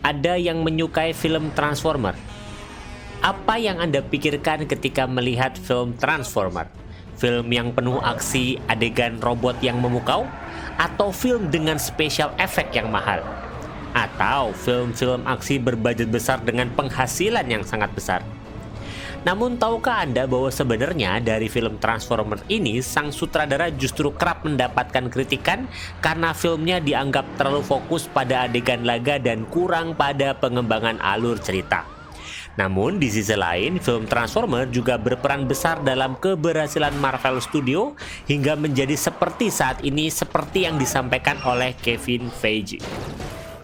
ada yang menyukai film Transformer. Apa yang Anda pikirkan ketika melihat film Transformer? Film yang penuh aksi, adegan robot yang memukau? Atau film dengan special effect yang mahal? Atau film-film aksi berbudget besar dengan penghasilan yang sangat besar? Namun tahukah Anda bahwa sebenarnya dari film Transformer ini sang sutradara justru kerap mendapatkan kritikan karena filmnya dianggap terlalu fokus pada adegan laga dan kurang pada pengembangan alur cerita. Namun di sisi lain, film Transformer juga berperan besar dalam keberhasilan Marvel Studio hingga menjadi seperti saat ini seperti yang disampaikan oleh Kevin Feige.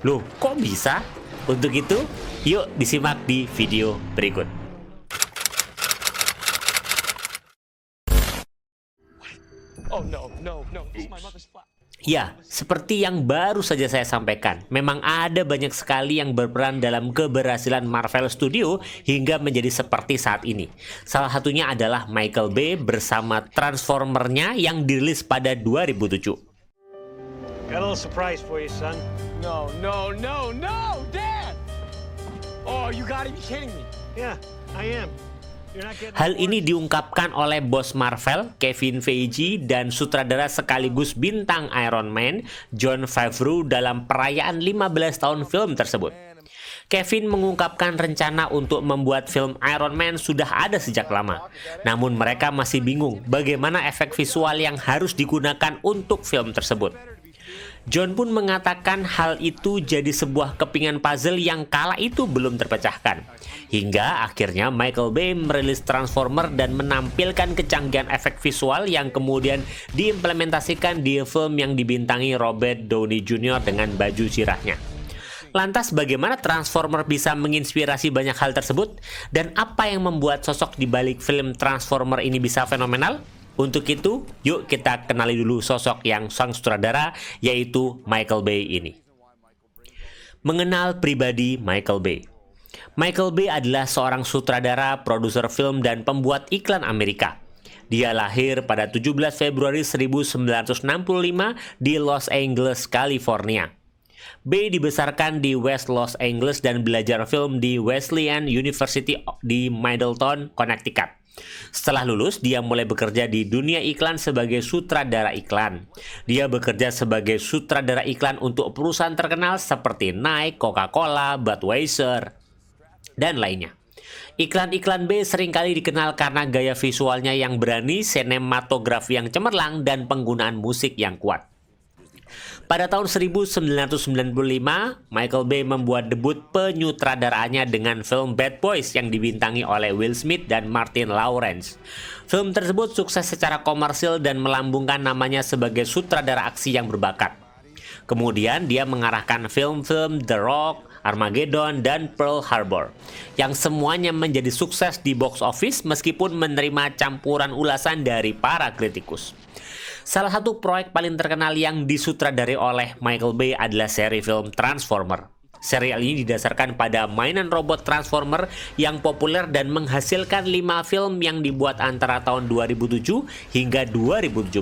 Loh, kok bisa? Untuk itu, yuk disimak di video berikut. Ya, seperti yang baru saja saya sampaikan, memang ada banyak sekali yang berperan dalam keberhasilan Marvel Studio hingga menjadi seperti saat ini. Salah satunya adalah Michael Bay bersama Transformer-nya yang dirilis pada 2007. Got a little surprise for you, son. No, Dad! Oh, you gotta be kidding me. Yeah, I am. Hal ini diungkapkan oleh bos Marvel, Kevin Feige, dan sutradara sekaligus bintang Iron Man, Jon Favreau dalam perayaan 15 tahun film tersebut. Kevin mengungkapkan rencana untuk membuat film Iron Man sudah ada sejak lama. Namun mereka masih bingung bagaimana efek visual yang harus digunakan untuk film tersebut. John pun mengatakan hal itu jadi sebuah kepingan puzzle yang kala itu belum terpecahkan. Hingga akhirnya Michael Bay merilis Transformer dan menampilkan kecanggihan efek visual yang kemudian diimplementasikan di film yang dibintangi Robert Downey Jr. dengan baju sirahnya. Lantas bagaimana Transformer bisa menginspirasi banyak hal tersebut? Dan apa yang membuat sosok di balik film Transformer ini bisa fenomenal? Untuk itu, yuk kita kenali dulu sosok yang sang sutradara, yaitu Michael Bay ini. Mengenal pribadi Michael Bay. Michael Bay adalah seorang sutradara, produser film, dan pembuat iklan Amerika. Dia lahir pada 17 Februari 1965 di Los Angeles, California. Bay dibesarkan di West Los Angeles dan belajar film di Wesleyan University di Middletown, Connecticut. Setelah lulus, dia mulai bekerja di dunia iklan sebagai sutradara iklan. Dia bekerja sebagai sutradara iklan untuk perusahaan terkenal seperti Nike, Coca-Cola, Budweiser, dan lainnya. Iklan-iklan B seringkali dikenal karena gaya visualnya yang berani, sinematografi yang cemerlang, dan penggunaan musik yang kuat. Pada tahun 1995, Michael Bay membuat debut penyutradaraannya dengan film Bad Boys yang dibintangi oleh Will Smith dan Martin Lawrence. Film tersebut sukses secara komersil dan melambungkan namanya sebagai sutradara aksi yang berbakat. Kemudian dia mengarahkan film-film The Rock, Armageddon, dan Pearl Harbor, yang semuanya menjadi sukses di box office meskipun menerima campuran ulasan dari para kritikus. Salah satu proyek paling terkenal yang disutradari oleh Michael Bay adalah seri film Transformer. Serial ini didasarkan pada mainan robot Transformer yang populer dan menghasilkan 5 film yang dibuat antara tahun 2007 hingga 2017.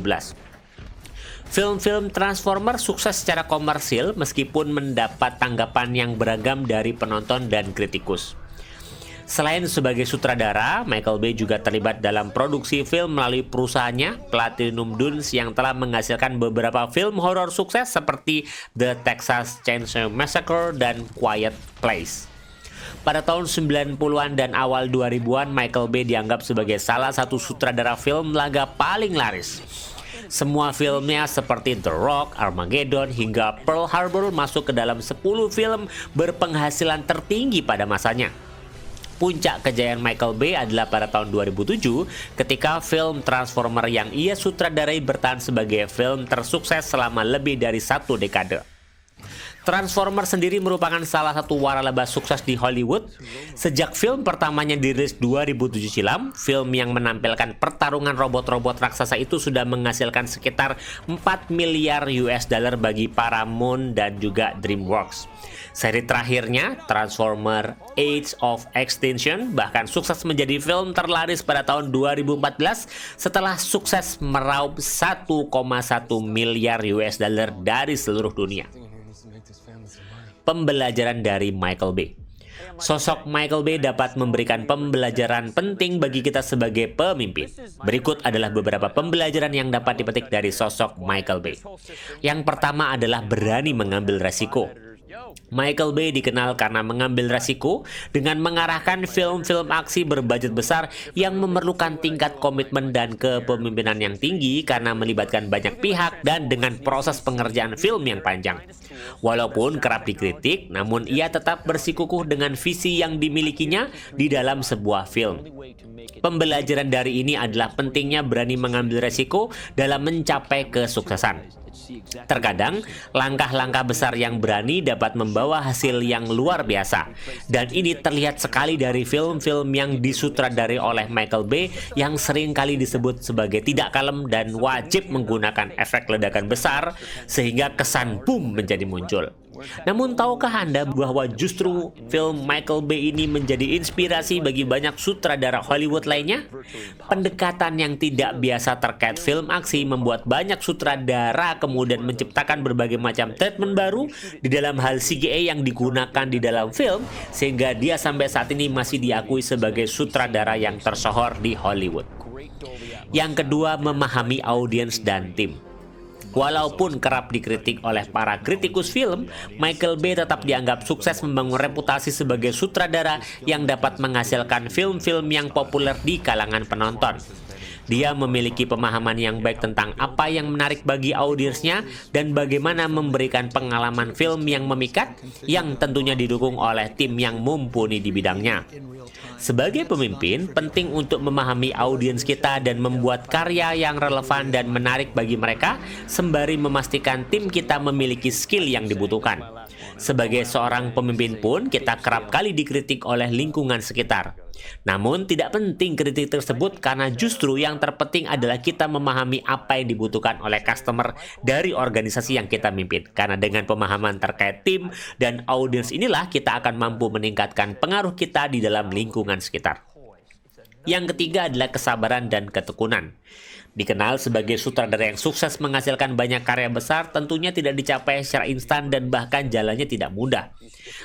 Film-film Transformer sukses secara komersil meskipun mendapat tanggapan yang beragam dari penonton dan kritikus. Selain sebagai sutradara, Michael Bay juga terlibat dalam produksi film melalui perusahaannya, Platinum Dunes, yang telah menghasilkan beberapa film horor sukses seperti The Texas Chainsaw Massacre dan Quiet Place. Pada tahun 90-an dan awal 2000-an, Michael Bay dianggap sebagai salah satu sutradara film laga paling laris. Semua filmnya seperti The Rock, Armageddon, hingga Pearl Harbor masuk ke dalam 10 film berpenghasilan tertinggi pada masanya. Puncak kejayaan Michael Bay adalah pada tahun 2007 ketika film Transformer yang ia sutradarai bertahan sebagai film tersukses selama lebih dari 1 dekade. Transformer sendiri merupakan salah satu waralaba sukses di Hollywood. Sejak film pertamanya dirilis 2007 silam, film yang menampilkan pertarungan robot-robot raksasa itu sudah menghasilkan sekitar 4 miliar US dollar bagi Paramount dan juga DreamWorks. Seri terakhirnya, Transformer Age of Extinction, bahkan sukses menjadi film terlaris pada tahun 2014 setelah sukses meraup 1,1 miliar US dollar dari seluruh dunia. Pembelajaran dari Michael Bay. Sosok Michael Bay dapat memberikan pembelajaran penting bagi kita sebagai pemimpin. Berikut adalah beberapa pembelajaran yang dapat dipetik dari sosok Michael Bay. Yang pertama adalah berani mengambil resiko. Michael Bay dikenal karena mengambil resiko dengan mengarahkan film-film aksi berbudget besar yang memerlukan tingkat komitmen dan kepemimpinan yang tinggi karena melibatkan banyak pihak dan dengan proses pengerjaan film yang panjang. Walaupun kerap dikritik, namun ia tetap bersikukuh dengan visi yang dimilikinya di dalam sebuah film. Pembelajaran dari ini adalah pentingnya berani mengambil resiko dalam mencapai kesuksesan. Terkadang, langkah-langkah besar yang berani dapat membawa hasil yang luar biasa. Dan ini terlihat sekali dari film-film yang disutradari oleh Michael Bay yang sering kali disebut sebagai tidak kalem dan wajib menggunakan efek ledakan besar sehingga kesan boom menjadi muncul. Namun tahukah Anda bahwa justru film Michael Bay ini menjadi inspirasi bagi banyak sutradara Hollywood lainnya? Pendekatan yang tidak biasa terkait film aksi membuat banyak sutradara kemudian menciptakan berbagai macam treatment baru di dalam hal CGI yang digunakan di dalam film, sehingga dia sampai saat ini masih diakui sebagai sutradara yang tersohor di Hollywood. Yang kedua, memahami audiens dan tim. Walaupun kerap dikritik oleh para kritikus film, Michael Bay tetap dianggap sukses membangun reputasi sebagai sutradara yang dapat menghasilkan film-film yang populer di kalangan penonton. Dia memiliki pemahaman yang baik tentang apa yang menarik bagi audiensnya dan bagaimana memberikan pengalaman film yang memikat, yang tentunya didukung oleh tim yang mumpuni di bidangnya. Sebagai pemimpin, penting untuk memahami audiens kita dan membuat karya yang relevan dan menarik bagi mereka, sembari memastikan tim kita memiliki skill yang dibutuhkan. Sebagai seorang pemimpin pun, kita kerap kali dikritik oleh lingkungan sekitar. Namun, tidak penting kritik tersebut karena justru yang terpenting adalah kita memahami apa yang dibutuhkan oleh customer dari organisasi yang kita mimpin. Karena dengan pemahaman terkait tim dan audiens inilah kita akan mampu meningkatkan pengaruh kita di dalam lingkungan sekitar. Yang ketiga adalah kesabaran dan ketekunan. Dikenal sebagai sutradara yang sukses menghasilkan banyak karya besar, tentunya tidak dicapai secara instan dan bahkan jalannya tidak mudah.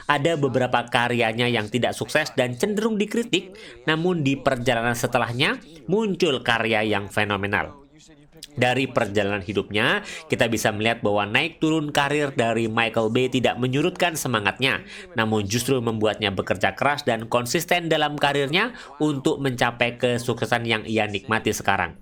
Ada beberapa karyanya yang tidak sukses dan cenderung dikritik, namun di perjalanan setelahnya muncul karya yang fenomenal. Dari perjalanan hidupnya, kita bisa melihat bahwa naik turun karir dari Michael Bay tidak menyurutkan semangatnya, namun justru membuatnya bekerja keras dan konsisten dalam karirnya untuk mencapai kesuksesan yang ia nikmati sekarang.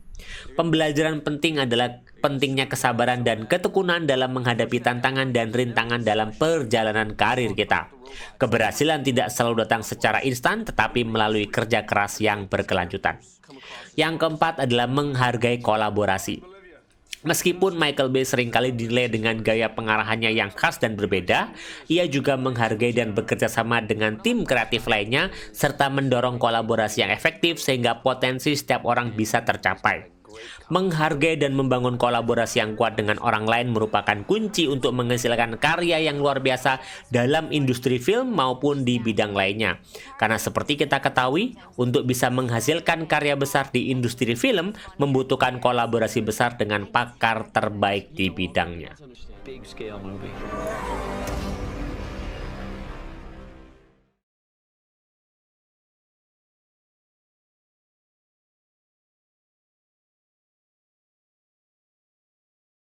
Pembelajaran penting adalah pentingnya kesabaran dan ketekunan dalam menghadapi tantangan dan rintangan dalam perjalanan karir kita. Keberhasilan tidak selalu datang secara instan, tetapi melalui kerja keras yang berkelanjutan. Yang keempat adalah menghargai kolaborasi. Meskipun Michael Bay seringkali dinilai dengan gaya pengarahannya yang khas dan berbeda, ia juga menghargai dan bekerja sama dengan tim kreatif lainnya, serta mendorong kolaborasi yang efektif sehingga potensi setiap orang bisa tercapai. Menghargai dan membangun kolaborasi yang kuat dengan orang lain merupakan kunci untuk menghasilkan karya yang luar biasa dalam industri film maupun di bidang lainnya. Karena seperti kita ketahui, untuk bisa menghasilkan karya besar di industri film membutuhkan kolaborasi besar dengan pakar terbaik di bidangnya. Big scale movie.